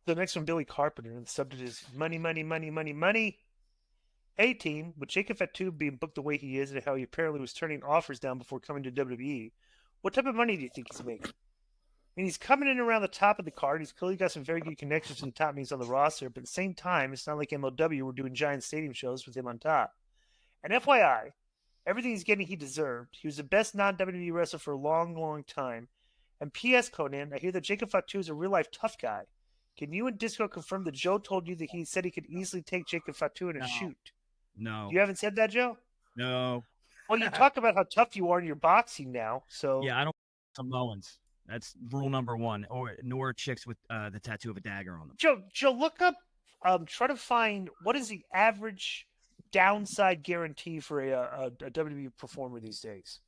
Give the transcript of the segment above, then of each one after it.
The next one, Billy Carpenter, and the subject is money, money, money, money, money. 18, with Jacob Fatu being booked the way he is and how he apparently was turning offers down before coming to WWE, what type of money do you think he's making? I mean, he's coming in around the top of the card. He's clearly got some very good connections to the top names on the roster, but at the same time, it's not like MLW were doing giant stadium shows with him on top. And FYI, everything he's getting, he deserved. He was the best non-WWE wrestler for a long, long time. And P.S. Konnan, I hear that Jacob Fatu is a real-life tough guy. Can you and Disco confirm that Joe told you that he said he could easily take Jacob Fatu in a shoot? No. You haven't said that, Joe? No. Well, you talk about how tough you are in your boxing now, so... Yeah, I don't Samoans. That's rule number one. Nor chicks with the tattoo of a dagger on them. Joe, look up, try to find what is the average downside guarantee for a WWE performer these days.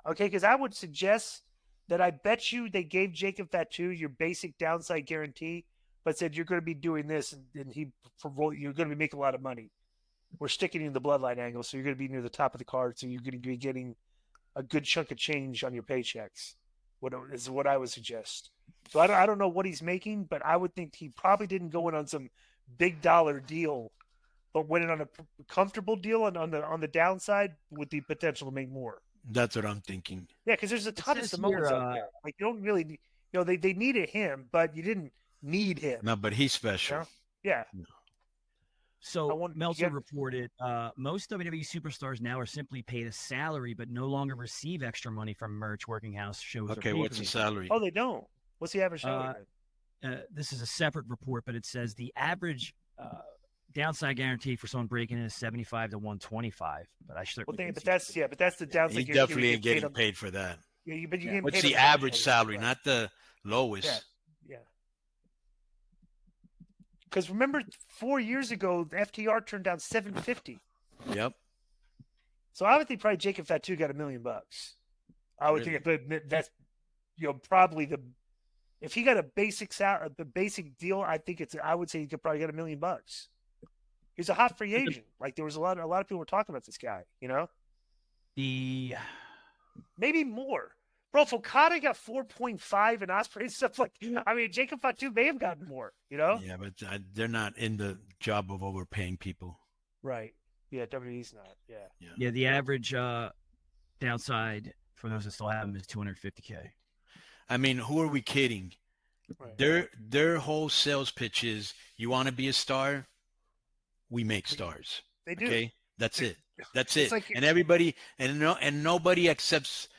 Okay, because I would suggest that I bet you they gave Jacob Fatu your basic downside guarantee, but said you're going to be doing this, and you're going to be making a lot of money. We're sticking you in the bloodline angle, so you're going to be near the top of the card, so you're going to be getting a good chunk of change on your paychecks. What is what I would suggest. So I don't know what he's making, but I would think he probably didn't go in on some big dollar deal, but went in on a comfortable deal and on the downside with the potential to make more. That's what I'm thinking. Yeah, because there's a ton of Samoans out there. Like you don't really, they needed him, but you didn't need him. No, but he's special. Yeah. So Meltzer reported most WWE superstars now are simply paid a salary, but no longer receive extra money from merch, working house shows. Okay, what's the salary? Oh, they don't. What's the average salary? This is a separate report, but it says the average downside guarantee for someone breaking in is 75 to 125. But I should. But that's the downside. He definitely ain't getting paid for that. Yeah, but you what's the average salary, not the lowest? Yeah. Because remember, 4 years ago, the FTR turned down $750. Yep. So I would think probably Jacob Fatu got $1 million. I would think, but that's probably if he got a basic salary, the basic deal, I would say he could probably get $1 million. He's a hot free agent. Like there was a lot of people were talking about this guy. Maybe more. Bro, if Okada got 4.5 and Ospreay and stuff Jacob Fatu may have gotten more, Yeah, but they're not in the job of overpaying people. Right. Yeah, WWE's not. Yeah, the average downside for those that still have them is $250K. I mean, who are we kidding? Right. Their whole sales pitch is, you want to be a star? We make stars. They do. Okay? That's it. That's it. And everybody, and nobody accepts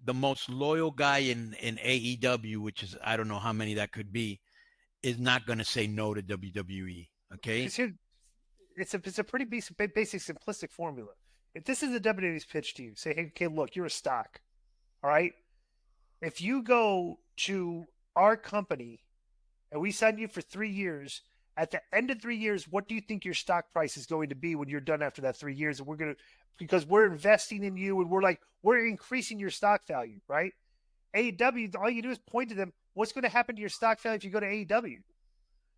the most loyal guy in AEW, which is, I don't know how many that could be, is not going to say no to WWE. Okay? It's a pretty basic, simplistic formula. If this is the WWE's pitch to you, say, hey, okay, look, you're a stock. All right? If you go to our company and we sign you for 3 years, at the end of 3 years, what do you think your stock price is going to be when you're done after that 3 years? And because we're investing in you and we're increasing your stock value, right? AEW, all you do is point to them. What's going to happen to your stock value if you go to AEW?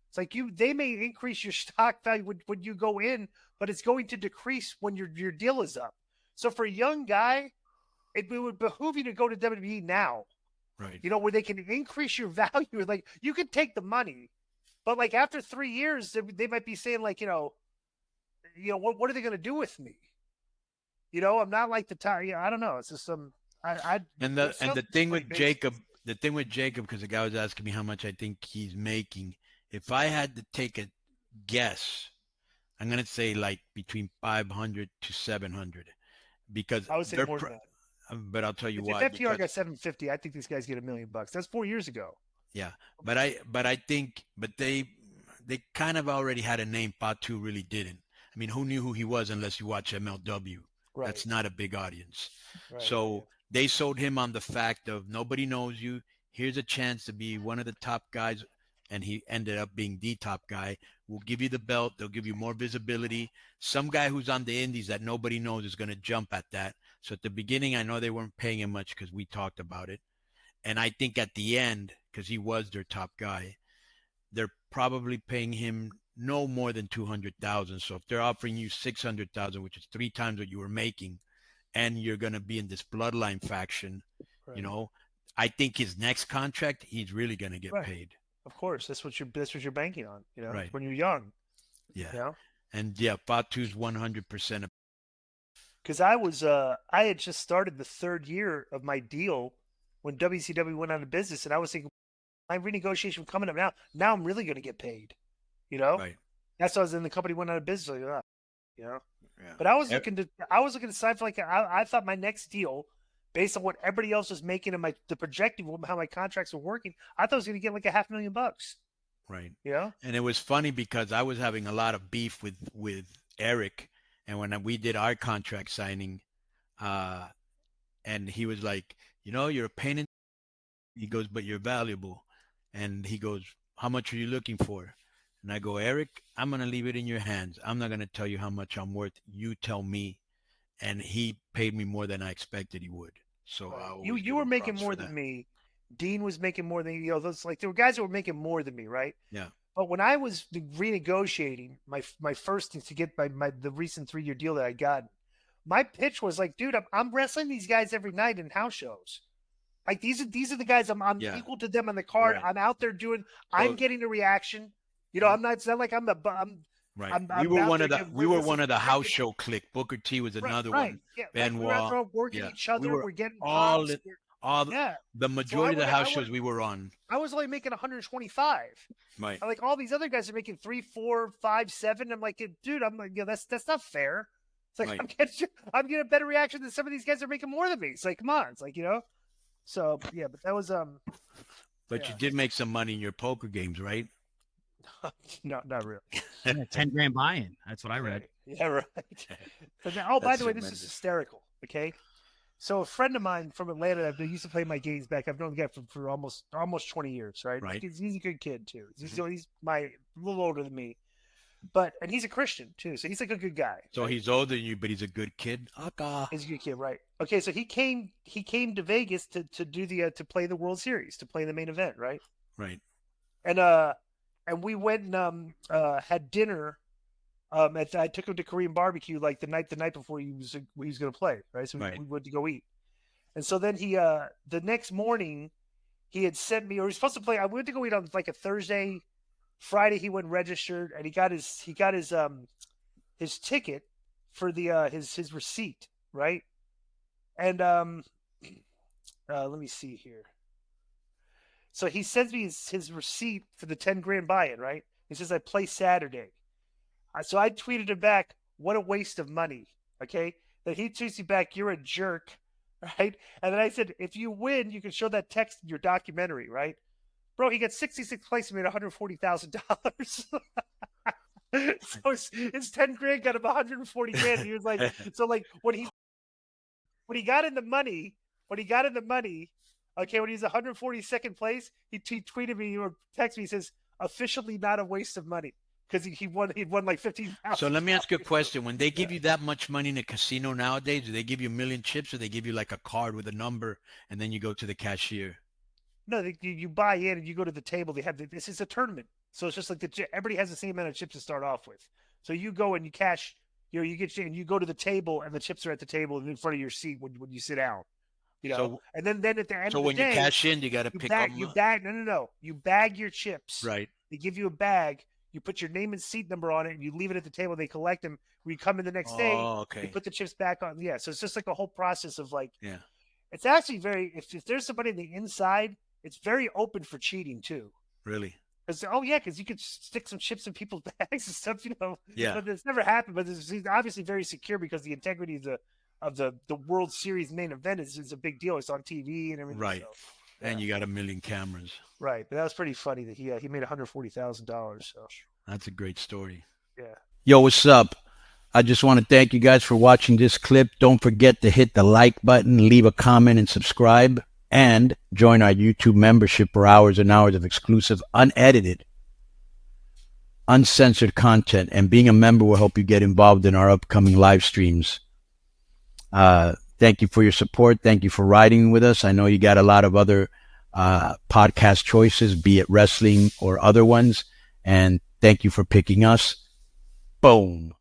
It's like they may increase your stock value when you go in, but it's going to decrease when your deal is up. So for a young guy, it would behoove you to go to WWE now. Right. Where they can increase your value. Like you can take the money, but like after 3 years, they might be saying like, what are they going to do with me? I'm not like the time. I don't know. It's just some. The thing with Jacob, because the guy was asking me how much I think he's making. If I had to take a guess, I'm gonna say like between 500 to 700, because I would say more than that. But I'll tell you why. If FTR got 750, I think these guys get $1 million. That's 4 years ago. Yeah, but I think they kind of already had a name. Fatu really didn't. I mean, who knew who he was unless you watch MLW? Right. That's not a big audience. Right. So they sold him on the fact of nobody knows you. Here's a chance to be one of the top guys, and he ended up being the top guy. We'll give you the belt. They'll give you more visibility. Some guy who's on the indies that nobody knows is going to jump at that. So at the beginning, I know they weren't paying him much because we talked about it. And I think at the end, because he was their top guy, they're probably paying him no more than $200,000. So if they're offering you $600,000, which is 3 times what you were making, and you're going to be in this bloodline faction, right. I think his next contract, he's really going to get paid. Of course, that's what you're banking on, Right. when you're young. Yeah. You know? And yeah, Fatu's 100%. Because I had just started the third year of my deal when WCW went out of business, and I was thinking, my renegotiation coming up now. Now I'm really going to get paid, Right. That's why I was in the company went out of business, like, Yeah. But I was looking to sign for I thought my next deal, based on what everybody else was making and the projecting how my contracts were working, I thought I was going to get like $500,000. Right. Yeah. And it was funny because I was having a lot of beef with Eric, and when we did our contract signing, and he was like, you're a pain in. He goes, but you're valuable, and he goes, how much are you looking for? And I go, Eric, I'm gonna leave it in your hands. I'm not gonna tell you how much I'm worth. You tell me. And he paid me more than I expected he would. So right. You were making more than me. Dean was making more than those there were guys that were making more than me, right? Yeah. But when I was renegotiating my first to get the recent 3-year deal that I got, my pitch was like, dude, I'm wrestling these guys every night in house shows. Like these are the guys I'm equal to them on the card. Right. I'm out there I'm getting a reaction. I'm not. It's not like I'm right. We were one of the house show clique. Booker T was another one. Yeah. Benoit. We're working each other. We're getting all the majority of the house shows we were on. I was only making 125. Right. Like all these other guys are making 3, 4, 5, 7. I'm like, dude, I'm like, that's not fair. It's like right. I'm getting a better reaction than some of these guys are making more than me. It's like, come on. It's like, So yeah, but that was But you did make some money in your poker games, right? No, not really. $10,000 buy-in. That's what I read. Yeah, right. By the way, this is hysterical. Okay, so a friend of mine from Atlanta that used to play my games back. I've known the guy for almost 20 years. Right. Right. He's a good kid too. He's a little older than me, and he's a Christian too. So he's like a good guy. So right? He's older than you, but he's a good kid. He's a good kid, right? Okay, so he came to Vegas to do to play the World Series, to play the main event, right? Right. And we went and had dinner. I took him to Korean barbecue like the night before he was going to play, right? So we went to go eat. And so then he the next morning he had sent me, or he was supposed to play. I went to go eat on like a Thursday. Friday he went and registered, and he got his ticket for the his receipt, right? And let me see here. So he sends me his receipt for the $10,000 buy-in, right? He says I play Saturday. So I tweeted him back, what a waste of money. Okay. Then he tweets me back, you're a jerk, right? And then I said, if you win, you can show that text in your documentary, right? Bro, he got 66th place and made $140,000. So his $10,000 got him $140,000. He was like, so like when he got in the money, okay, when he's 142nd place, he tweeted me or texted me, he says, officially not a waste of money. Because he'd won like 15,000. So let me ask you a question. When they give you that much money in a casino nowadays, do they give you 1 million chips, or they give you like a card with a number and then you go to the cashier? No, you buy in and you go to the table. This is a tournament, so it's just like everybody has the same amount of chips to start off with. So you go and you cash, and you go to the table and the chips are at the table and in front of your seat when you sit down. So, and then at the end of the day, so when you cash in, you got to pick up. You bag your chips. Right. They give you a bag. You put your name and seat number on it, and you leave it at the table. They collect them. When you come in the next day, you put the chips back on. Yeah, so it's just like a whole process of like. Yeah. It's actually if there's somebody on the inside, it's very open for cheating too. Really? Because you could stick some chips in people's bags and stuff, Yeah. But it's never happened. But it's obviously very secure because the integrity of the World Series main event is a big deal. It's on TV and everything. Right. So, and you got 1 million cameras. Right, but that was pretty funny that he made $140,000. So that's a great story. Yeah. Yo, what's up? I just want to thank you guys for watching this clip. Don't forget to hit the like button, leave a comment, and subscribe. And join our YouTube membership for hours and hours of exclusive, unedited, uncensored content. And being a member will help you get involved in our upcoming live streams. Thank you for your support. Thank you for riding with us. I know you got a lot of other podcast choices, be it wrestling or other ones. And thank you for picking us. Boom.